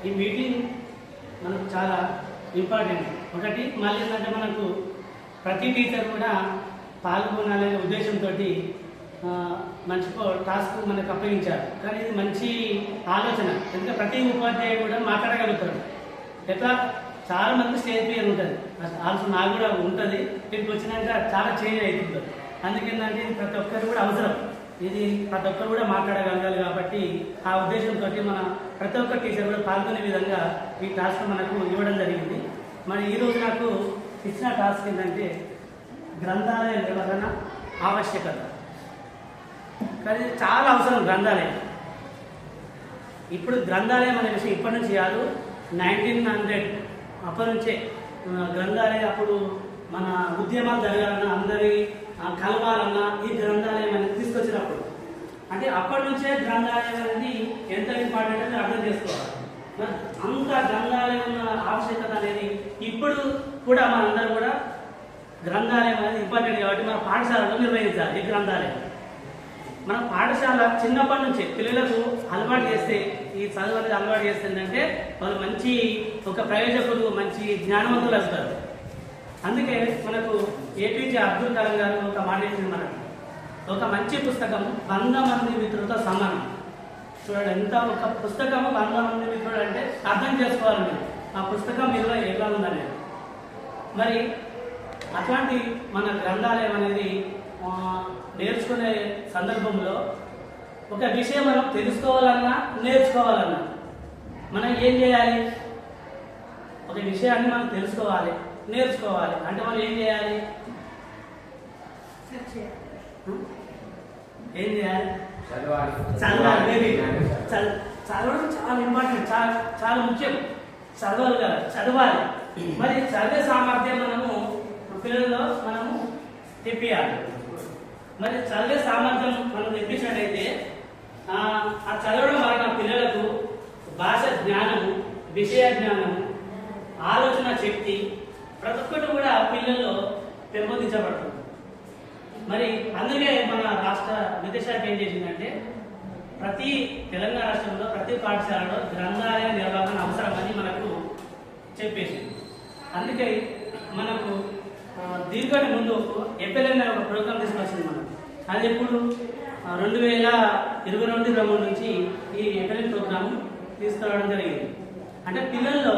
ఈ మీటింగ్ మనకు చాలా ఇంపార్టెంట్. ఒకటి మళ్ళీ ఏంటంటే మనకు ప్రతి టీచర్ కూడా పాల్గొనాలనే ఉద్దేశంతో మంచి టాస్క్ మనకు అప్పగించారు. కానీ ఇది మంచి ఆలోచన. ఎందుకంటే ప్రతి ఉపాధ్యాయుడు కూడా మాట్లాడగలుగుతాడు. ఎట్లా చాలా మంది స్టేజ్ ఫియర్ ఉంటుంది, ఆల్సో నాకు కూడా ఉంటుంది. ఇక్కడికి వచ్చినాక చాలా చేంజ్ అవుతుంది. అందుకేంటంటే ఇది ప్రతి ఒక్కరు కూడా అవసరం. ఇది ప్రతి ఒక్కరు కూడా మాట్లాడగలగాలి. కాబట్టి ఆ ఉద్దేశంతో మన ప్రతి ఒక్క టీచర్ కూడా పాల్గొనే విధంగా ఈ టాస్క్ మనకు ఇవ్వడం జరిగింది. మరి ఈరోజు నాకు ఇచ్చిన టాస్క్ ఏంటంటే గ్రంథాలయ నిర్వహణ ఆవశ్యకత. కానీ చాలా అవసరం గ్రంథాలయం. ఇప్పుడు గ్రంథాలయం అనే విషయం ఇప్పటి నుంచి కాదు, 1900 అప్పటి నుంచే గ్రంథాలయం. అప్పుడు మన ఉద్యమాలు జరగాలన్నా, అందరి కలవాలన్నా ఈ గ్రంథాలయం అనేది తీసుకొచ్చినప్పుడు, అంటే అప్పటి నుంచే గ్రంథాలయం అనేది ఎంత ఇంపార్టెంట్ అని అర్థం చేసుకోవాలి. అంత గ్రంథాలయం ఆవశ్యకత అనేది ఇప్పుడు కూడా మనందరూ కూడా గ్రంథాలయం అనేది ఇంపార్టెంట్. కాబట్టి మన పాఠశాలలో నిర్వహించాలి ఈ గ్రంథాలయం. మన పాఠశాల చిన్నప్పటి నుంచే పిల్లలకు అలవాటు చేస్తే, ఈ చదువు అనేది అలవాటు చేస్తుందంటే వాళ్ళు మంచి ఒక ప్రయోజకులు, మంచి జ్ఞానవంతులు అవుతారు. అందుకే మనకు ఏపీజే అబ్దుల్ కలాం గారు ఒక మాట ఇచ్చింది మనకు, ఒక మంచి పుస్తకం 100 మంది మిత్రులతో సమానం. చూడండి, ఎంత ఒక పుస్తకము 100 మంది మిత్రులు అంటే అర్థం చేసుకోవాలి మీరు ఆ పుస్తకం విలువ ఎలా ఉందనేది. మరి అట్లాంటి మన గ్రంథాలయం అనేది నేర్చుకునే సందర్భంలో ఒక విషయం మనం తెలుసుకోవాలన్నా, నేర్చుకోవాలన్నా మనం ఏం చేయాలి? ఒక విషయాన్ని మనం తెలుసుకోవాలి, నేర్చుకోవాలి అంటే మనం ఏం చేయాలి? ఏం చేయాలి? చదవాలి. చదవడం చాలా ఇంపార్టెంట్, చాలా ముఖ్యం. చదవాలి కదా, చదవాలి. మరి చదివే సామర్థ్యం మనము పిల్లల్లో మనము తెప్పియాలి. మరి చదివే సామర్థ్యం మనం తెప్పించినట్టయితే ఆ చదవడం వలన పిల్లలకు భాష జ్ఞానము, విషయ జ్ఞానము, ఆలోచన శక్తి ప్రతి ఒక్కటి కూడా పిల్లల్లో పెంపొందించబడుతుంది. మరి అందుకే మన రాష్ట్ర విద్యాశాఖ ఏం చేసిందంటే ప్రతి తెలంగాణ రాష్ట్రంలో ప్రతి పాఠశాలలో గ్రంథాలయ నిర్వహణ అవసరమని మనకు చెప్పేసింది. అందుకే మనకు దీనికంటే ముందు ఎఫ్ఎల్ఎన్ ఒక ప్రోగ్రామ్ తీసుకొచ్చింది మనం. అది ఎప్పుడు 2022 నుంచి ఈ ఎఫ్ఎల్ఎన్ ప్రోగ్రామ్ తీసుకురావడం జరిగింది. అంటే పిల్లల్లో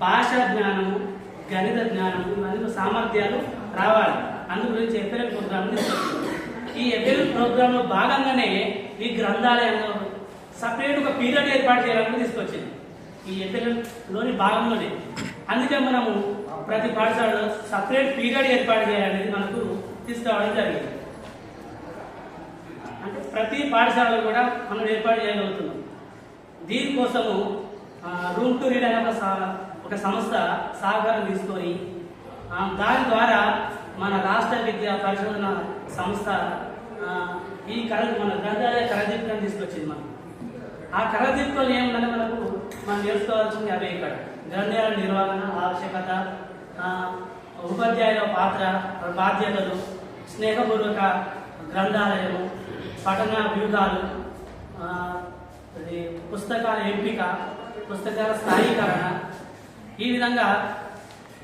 భాష జ్ఞానము, గణిత జ్ఞానము, ఇవన్నీ సామర్థ్యాలు రావాలి. అందు గురించి ఎఫ్ఎల్ఎన్ ప్రోగ్రామ్ తీసుకొచ్చింది. ఈ ఎఫ్ఎల్ఎన్ ప్రోగ్రామ్ లో భాగంగానే ఈ గ్రంథాలయంలో సపరేట్ ఒక పీరియడ్ ఏర్పాటు చేయాలని తీసుకొచ్చింది ఈ ఎఫ్ఎల్ఎన్ లోని భాగంలోనే. అందుకే మనము ప్రతి పాఠశాలలో సపరేట్ పీరియడ్ ఏర్పాటు చేయాలనేది మనకు తీసుకురావడం జరిగింది. అంటే ప్రతి పాఠశాలలో కూడా మనం ఏర్పాటు చేయగలుగుతున్నాం. దీనికోసము రూమ్ టు రీడ్ అనే ఒక సంస్థ సహకారం తీసుకొని దాని ద్వారా మన రాష్ట్ర విద్యా పరిశోధన సంస్థ ఈ మన గ్రంథాలయ కరదీపికను తీసుకొచ్చింది. మనం ఆ కరదీపికలు ఏముందని మనం నేర్చుకోవాల్సింది అవే. ఇక్కడ గ్రంథాలయ నిర్వహణ ఆవశ్యకత, ఉపాధ్యాయుల పాత్ర, బాధ్యతలు, స్నేహపూర్వక గ్రంథాలయము, పఠన వ్యూహాలు, పుస్తకాల ఎంపిక, పుస్తకాల స్థాయీకరణ, ఈ విధంగా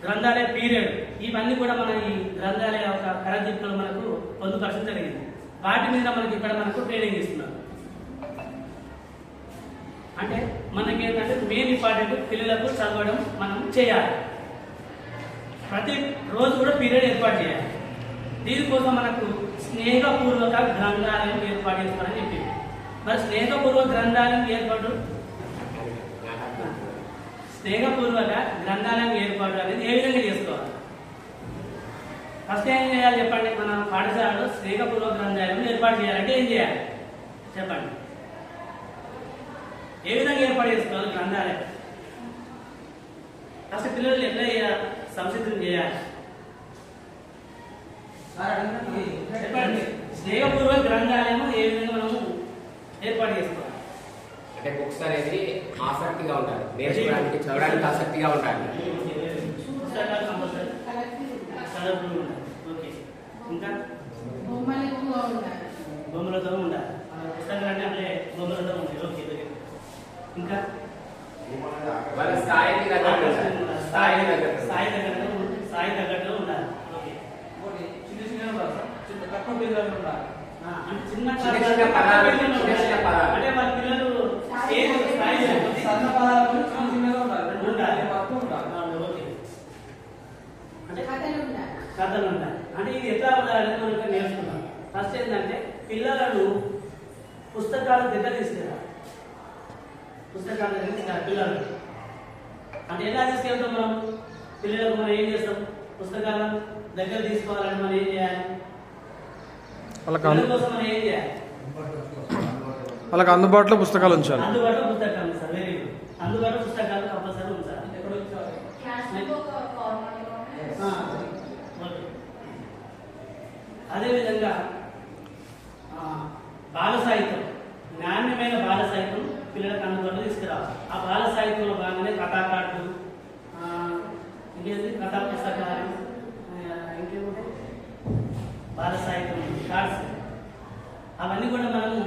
గ్రంథాలయ పీరియడ్, ఇవన్నీ కూడా మన ఈ గ్రంథాలయ ఒక కరదీపికలు మనకు పొందుపరచడం జరిగింది. వాటి మీద ఇక్కడ మనకు ట్రైనింగ్ ఇస్తున్నారు. అంటే మనకి ఏంటంటే మెయిన్ ఇంపార్టెంట్ పిల్లలకు చదవడం మనం చేయాలి. ప్రతి రోజు కూడా పీరియడ్ ఏర్పాటు చేయాలి. దీనికోసం మనకు స్నేహపూర్వక గ్రంథాలయం ఏర్పాటు చేసుకోవాలని చెప్పింది. మరి స్నేహపూర్వక గ్రంథాలయం ఏర్పాటు అనేది ఏ విధంగా చేసుకోవాలి? ఫస్ట్ ఏం చేయాలి చెప్పండి? మన పాఠశాలలో స్నేహపూర్వక గ్రంథాలయం ఏర్పాటు చేయాలంటే ఏం చేయాలి చెప్పండి? ఏ విధంగా ఏర్పాటు చేసుకోవాలి గ్రంథాలయం? అసలు పిల్లలు ఎట్లా సంసిద్ధం చేయాలి చెప్పండి. స్నేహపూర్వక గ్రంథాలయం ఏ విధంగా మనము ఏర్పాటు చేసుకోవాలి? అంటే బుక్స్ అనేది ఆసక్తిగా ఉండాలి, నేర్చుకోవడానికి చదవడానికి ఆసక్తిగా ఉండాలి. ఇంకా బొమ్మలతో ఉండాలి. పుస్తకాలు అంటే బొమ్మలతో ఉంటాయి. ఓకే. ఇంకా వాళ్ళ స్థాయికి తగ్గట్టు ఉండాలి. స్థాయికి తగ్గట్టు స్థాయి తగ్గట్టుగా ఉండాలి. ఓకే. చిన్న చిన్న ఉండాలి సార్. తక్కువ పిల్లలు ఉండాలి. అంటే చిన్న చిన్న పదాలు, చిన్న పదాలు. అంటే వాళ్ళ పిల్లలు స్టేజ్ స్థాయి సరిపోతుంది. సన్న పదాలు చిన్న చిన్నగా ఉండాలి. ఉండాలి. మొత్తం ఉండాలి. ఓకే. అంటే కథలు ఉండాలి. కథలు ఉండాలి. అంటే ఇది ఎట్లా ఉండాలని మనకు నేర్చుకున్నాం. ఫస్ట్ ఏంటంటే పిల్లలను పుస్తకాల దగ్గర తీసుకెళ్ళాలి. పుస్తకాల దగ్గర తీసుకెళ్ళాలి పిల్లలు. అంటే ఎలా తీసుకెళ్తాం మనం? పిల్లలకు మనం ఏం చేస్తాం? పుస్తకాల దగ్గర తీసుకోవాలని మనం ఏం చేయాలి? పిల్లల కోసం మనం ఏం చేయాలి? వాళ్ళకి అందుబాటులో పుస్తకాలు ఉంచాలి. అందుబాటులో పుస్తకాలు సార్. Very good. అందుబాటులో పుస్తకాలు కంపల్సరీ ఉంచాలి. ఎక్కడ వచ్చారు? క్లాస్కి ఒక ఫార్మాట్ ఓకే. అదేవిధంగా బాల సాహిత్యం, నాణ్యమైన బాల సాహిత్యం పిల్లలకు అందుబాటులో తీసుకురావాలి. ఆ బాల సాహిత్యంలో భాగంగానే కథాకారులు, ఇంకేంటి కథా పుస్తకాలు, ఇంకేముంటాయి బాల సాహిత్యం కార్డ్స్, అవన్నీ కూడా మనము